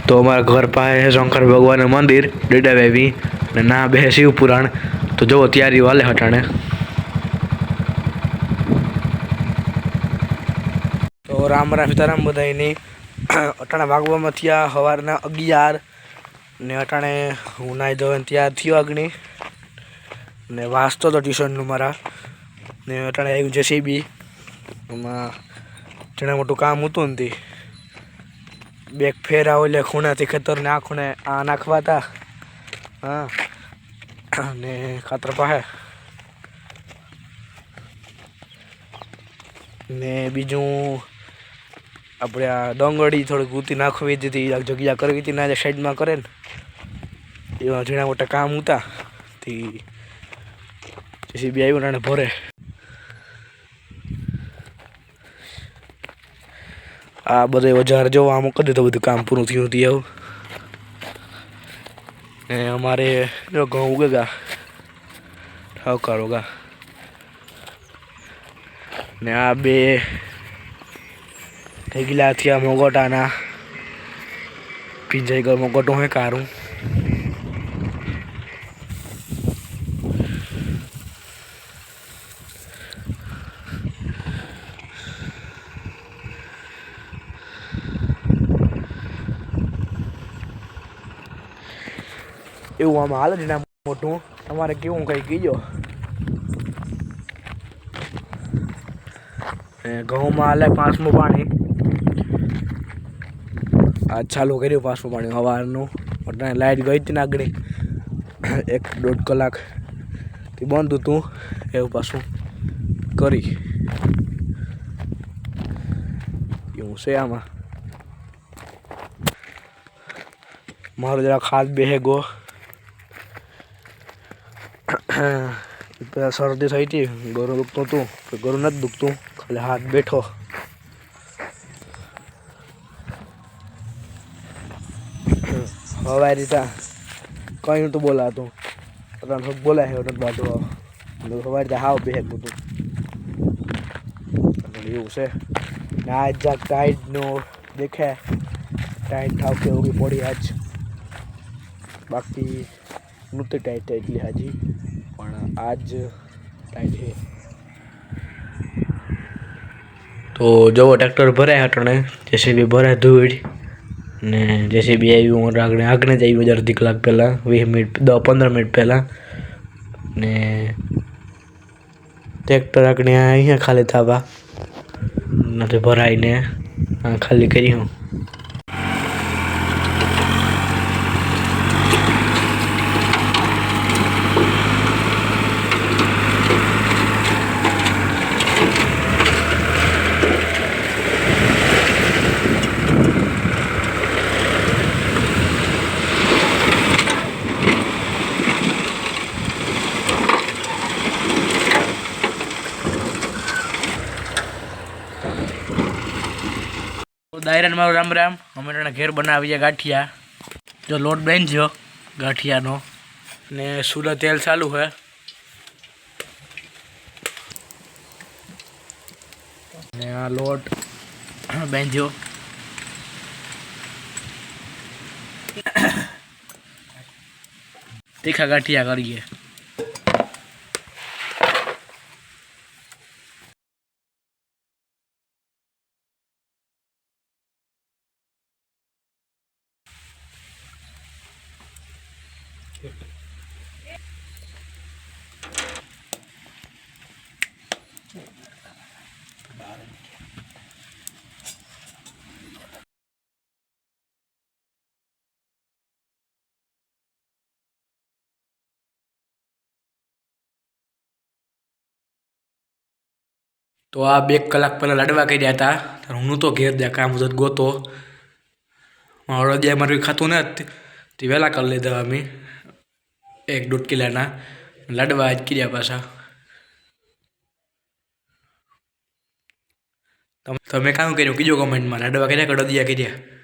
तो हमारा घर पाए है शंकर भगवान मंदिर डेडा बेबी ने ना बे शिव पुराण। तो जो तैयारी वाले हटाने तो राम राम सीताराम बधाई नहीं अटाणे भागवा में थिया हवारना 11 ने अटाणे हूँ नाई धोईने तैयार थयो अग्नि ने वाँचतो तो ट्यूशन मारा ने अटाणे आव्युं जेसीबी एमां जेणे मोटुं काम हतुं ने बेग फेरा ओले खूणेथी खेतर ने आ खूणे आ नाखवा था। हाँ ने खातर पाहे ने बीजू अपने आ डोंगड़ी थोड़ी गुती नाखवी थी जग्या करवी थी ना साइड में करे एवा झीणा मोटा काम होता थी जेसीबी आव्युं ने भरे आ बधे औजार जो आम कर दीधो बधुं काम पूरुं थयुं थी। हमारे जो घઉં उगेगा ठावकार होगा ने आ बे ढेगला थिया मोगोटाना पिंजाई गयो मोगोटो है कारू એવું આમાં હાલે ને મોટું તમારે કેવું કઈ કીજો ઘઉંમાં હાલે પાંચમું પાણી આ ચાલુ કર્યું પાંચમું પાણી સવારનું લાઇટ ગઈ હતી ને આગળ 1-1.5 કલાકથી બંધ હતું એવું પાછું કરી એવું છે આમાં મારો જરાક હાથ બેહે ગો શરદી થઈ હતી ગળું દુખતું હતું ગળું નથી દુખતું ખાલી હાથ બેઠો हवा रीता कहीं तो बोला तो बोला है बात हवा रीता हाव बेहद बुतु से आज जा टाइट नो देखे टाइट ठाव के होगी पड़ी आज बाकी नृत्य टाइट है એટલે हाजी पण आज टाइट है। तो जो ट्रेक्टर भराय हटने जैसे भी भराय धूड़ ने जैसे भी आव्युं आगने आगने ज आव्युं 1.5 कलाक पहला 20 मिनिट 10-15 मिनिट पहला ने ट्रेक्टर आगने अहींया खाली थावा नथी भराय ने खाली कर्युं। दायरा में राम राम अमे घेर बनावीए गाठिया जो लोट बन जो गाठिया नो ने सूर्य तेल चालू है ने आ लोट बांध्यो तीखा गाठिया करिए। तो आ 2 कलाक पहला लड़वा कर्या था हूँ तो घेर दे काम गोतो हळदिया मारे खातुं न ते वेला कर लीधा अमे 1-1.5 किलोना लड़वा आज कर्या पाछा। તમે કામ કર્યું કીજો કમેન્ટમાં લડવા કર્યા કે હળદિયા કર્યા।